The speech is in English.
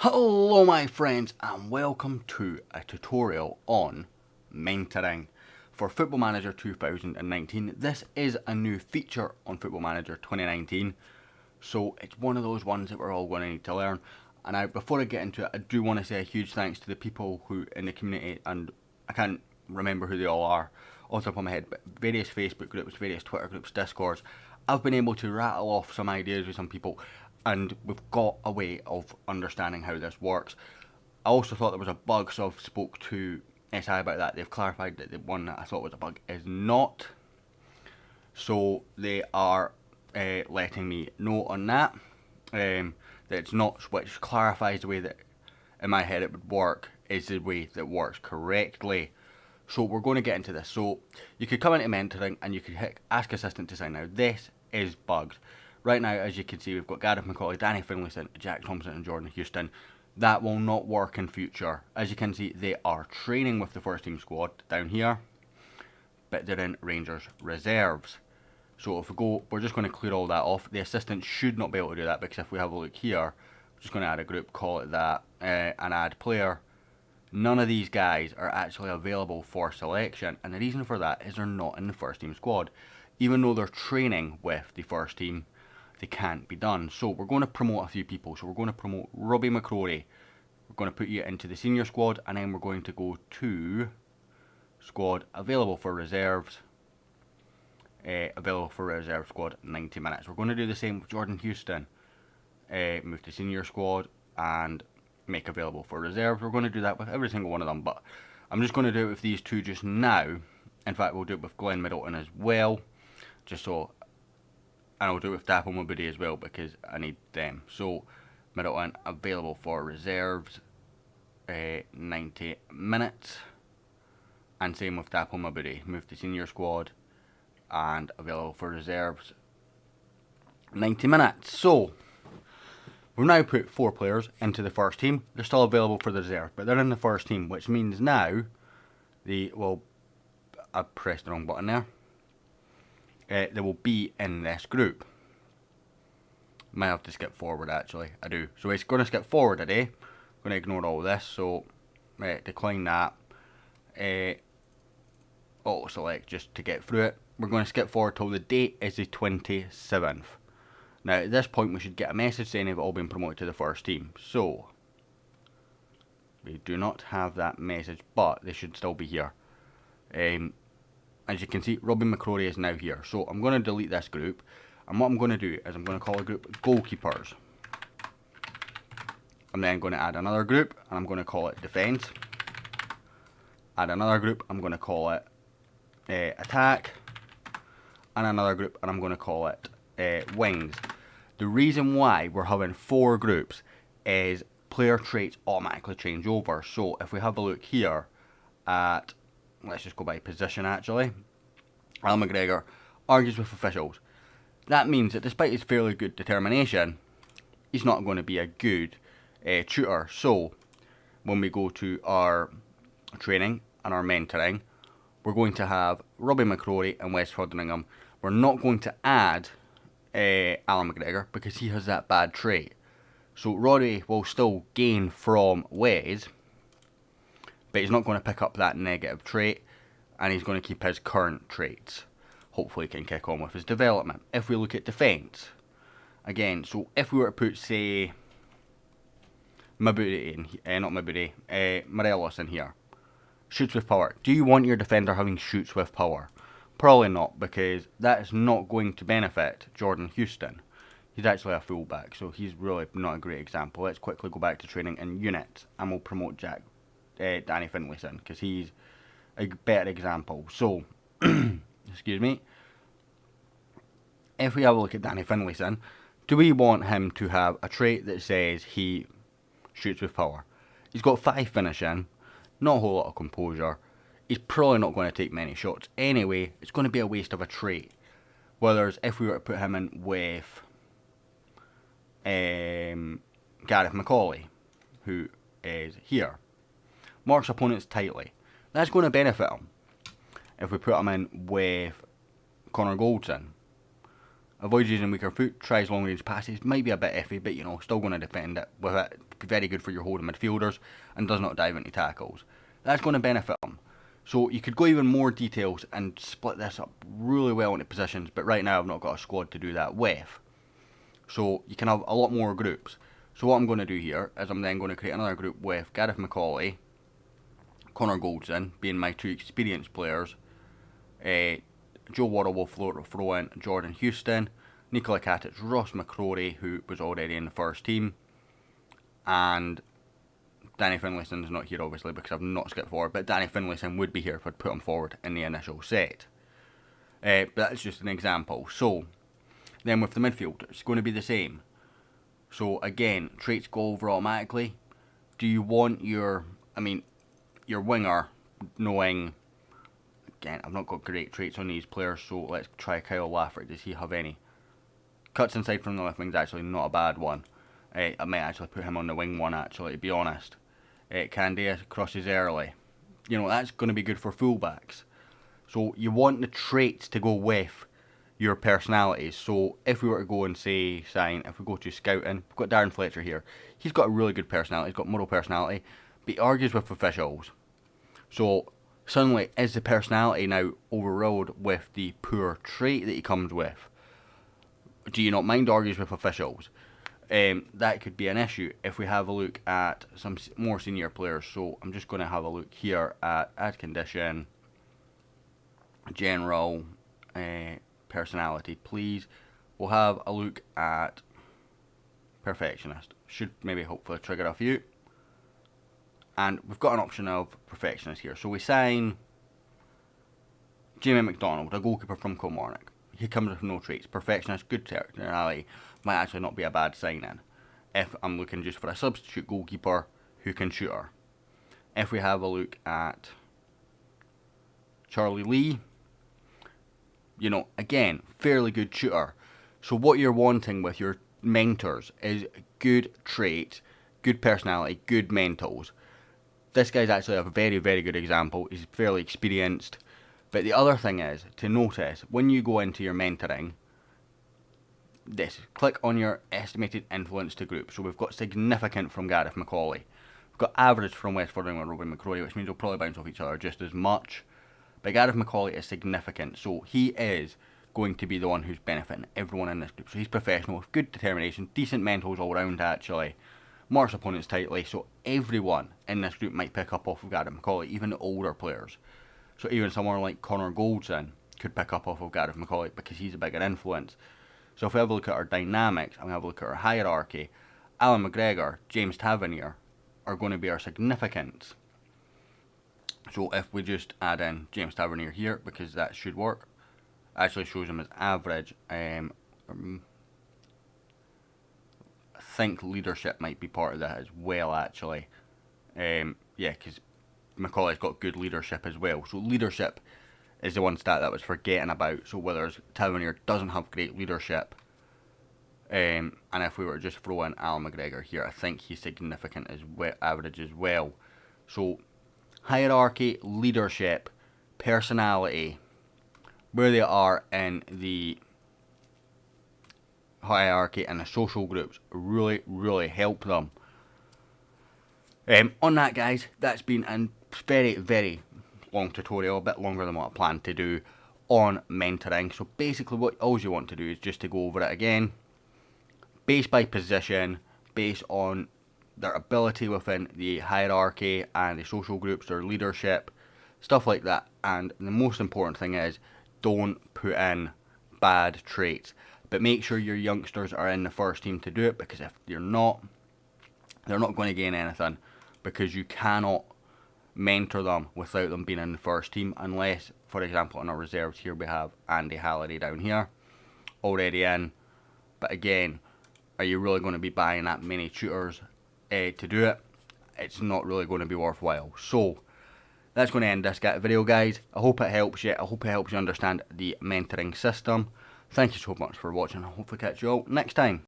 Hello my friends and welcome to a tutorial on mentoring for Football Manager 2019. This is a new feature on Football Manager 2019, so it's one of those ones that we're all going to need to learn. And now, before I get into it, I do want to say a huge thanks to the people who in the community, and I can't remember who they all are off the top of my head, but various Facebook groups, various Twitter groups, Discords. I've been able to rattle off some ideas with some people, and we've got a way of understanding how this works. I also thought there was a bug, so I've spoke to SI about that. They've clarified that the one that I thought was a bug is not. So they are letting me know on that. That it's not, which clarifies the way that in my head it would work is the way that works correctly. So we're going to get into this. So you could come into mentoring and you could hit ask assistant to sign. Now this is bugged. Right now, as you can see, we've got Gareth McCauley, Danny Finlayson, Jack Thompson and Jordan Houston. That will not work in future. As you can see, they are training with the first team squad down here, but they're in Rangers reserves. So if we go, we're just going to clear all that off. The assistant should not be able to do that, because if we have a look here, we're just going to add a group, call it that, and add player. None of these guys are actually available for selection, and the reason for that is they're not in the first team squad. Even though they're training with the first team, they can't be done. So we're going to promote a few people. So we're going to promote Robbie McCrory. We're going to put you into the senior squad, and then we're going to go to squad available for reserves. Available for reserve squad 90 minutes. We're going to do the same with Jordan Houston. Move to senior squad and make available for reserves. We're going to do that with every single one of them, but I'm just going to do it with these two just now. In fact, we'll do it with Glenn Middleton as well, just so. And I'll do it with Dapple Mabudi as well, because I need them. So Middleton available for reserves 90 minutes, and same with Dapple Mabudi. Move to senior squad and available for reserves 90 minutes. So we've now put 4 players into the first team. They're still available for the reserve, but they're in the first team, which means now I pressed the wrong button there. They will be in this group. Might have to skip forward, actually. I do. So it's going to skip forward today. I'm going to ignore all this. So decline that. Auto select just to get through it. We're going to skip forward till the date is the 27th. Now at this point we should get a message saying they've all been promoted to the first team. So we do not have that message, but they should still be here. As you can see, Robin McCrory is now here. So I'm going to delete this group. And what I'm going to do is I'm going to call a group goalkeepers. I'm then going to add another group, and I'm going to call it defence. Add another group, I'm going to call it attack. And another group, and I'm going to call it wings. The reason why we're having 4 groups is player traits automatically change over. So if we have a look here at, let's just go by position actually. Al McGregor argues with officials. That means that despite his fairly good determination, he's not going to be a good tutor. So when we go to our training and our mentoring, we're going to have Robbie McCrory and Wes Foderingham. We're not going to add Alan McGregor because he has that bad trait. So Rory will still gain from Wes, but he's not going to pick up that negative trait, and he's going to keep his current traits. Hopefully he can kick on with his development. If we look at defence, again, so if we were to put, say, Morelos in here, shoots with power. Do you want your defender having shoots with power? Probably not, because that is not going to benefit Jordan Houston. He's actually a fullback, so he's really not a great example. Let's quickly go back to training and units, and we'll promote Danny Finlayson, because he's a better example. So, excuse me, if we have a look at Danny Finlayson, do we want him to have a trait that says he shoots with power? He's got 5 finishing, not a whole lot of composure. He's probably not going to take many shots anyway. It's going to be a waste of a trait. Whereas if we were to put him in with Gareth McCauley, who is here, marks opponents tightly, that's going to benefit him. If we put him in with Connor Goldson, avoids using weaker foot, tries long range passes, might be a bit iffy, but still going to defend it with it very good for your holding midfielders and does not dive into tackles. That's going to benefit them. So you could go even more details and split this up really well into positions, but right now I've not got a squad to do that with. So you can have a lot more groups. So what I'm going to do here is I'm then going to create another group with Gareth McCauley, Connor Goldson being my 2 experienced players, Joe Worrell will throw in Jordan Houston, Nicola Katic, Ross McCrory, who was already in the first team, and Danny Finlayson's not here obviously because I've not skipped forward, but Danny Finlayson would be here if I'd put him forward in the initial set. But that's just an example. So then with the midfield, it's going to be the same. So again, traits go over automatically. Do you want your winger knowing, again, I've not got great traits on these players, so let's try Kyle Lafferty. Does he have any? Cuts inside from the left wing is actually not a bad one. I might actually put him on the wing one actually, to be honest. Candia crosses early. You know, that's going to be good for fullbacks. So you want the traits to go with your personalities. So if we were to go and say, if we go to scouting, we've got Darren Fletcher here. He's got a really good personality, he's got moral personality, but he argues with officials. So suddenly, is the personality now overrode with the poor trait that he comes with? Do you not mind argues with officials? That could be an issue if we have a look at some more senior players. So I'm just going to have a look here at add condition, general, personality, please. We'll have a look at perfectionist. Should maybe hopefully trigger a few. And we've got an option of perfectionist here. So we sign Jamie McDonald, a goalkeeper from Kilmarnock. He comes with no traits. Perfectionist, good personality, might actually not be a bad sign-in. If I'm looking just for a substitute goalkeeper who can shoot her. If we have a look at Charlie Lee, you know, again, fairly good shooter. So what you're wanting with your mentors is good traits, good personality, good mentals. This guy's actually a very, very good example. He's fairly experienced. But the other thing is to notice when you go into your mentoring, click on your estimated influence to group. So we've got significant from Gareth McCauley. We've got average from West Fordham and Robin McCrory, which means they'll probably bounce off each other just as much. But Gareth McCauley is significant. So he is going to be the one who's benefiting everyone in this group. So he's professional with good determination, decent mentals all round actually. Marks opponents tightly. So everyone in this group might pick up off of Gareth McCauley, even the older players. So even someone like Connor Goldson could pick up off of Gareth McCauley because he's a bigger influence. So if we have a look at our dynamics and we have a look at our hierarchy, Alan McGregor, James Tavernier are going to be our significance. So if we just add in James Tavernier here, because that should work, actually shows him as average. I think leadership might be part of that as well actually. Yeah, because Macaulay's got good leadership as well. So leadership is the one stat that I was forgetting about. So whereas Tavernier doesn't have great leadership, and if we were to just throw in Alan McGregor here, I think he's significant as well, average as well. So hierarchy, leadership, personality, where they are in the hierarchy and the social groups really, really help them. On that, guys, that's been a very, very long tutorial, a bit longer than what I planned to do on mentoring. So basically what all you want to do is just to go over it again, based by position, based on their ability within the hierarchy and the social groups, their leadership, stuff like that. And the most important thing is, don't put in bad traits, but make sure your youngsters are in the first team to do it, because if you're not, they're not going to gain anything, because you cannot mentor them without them being in the first team, unless, for example, in our reserves here we have Andy Halliday down here, already in. But again, are you really going to be buying that many tutors to do it? It's not really going to be worthwhile. So that's going to end this video, guys. I hope it helps you. I hope it helps you understand the mentoring system. Thank you so much for watching. I'll hopefully catch you all next time.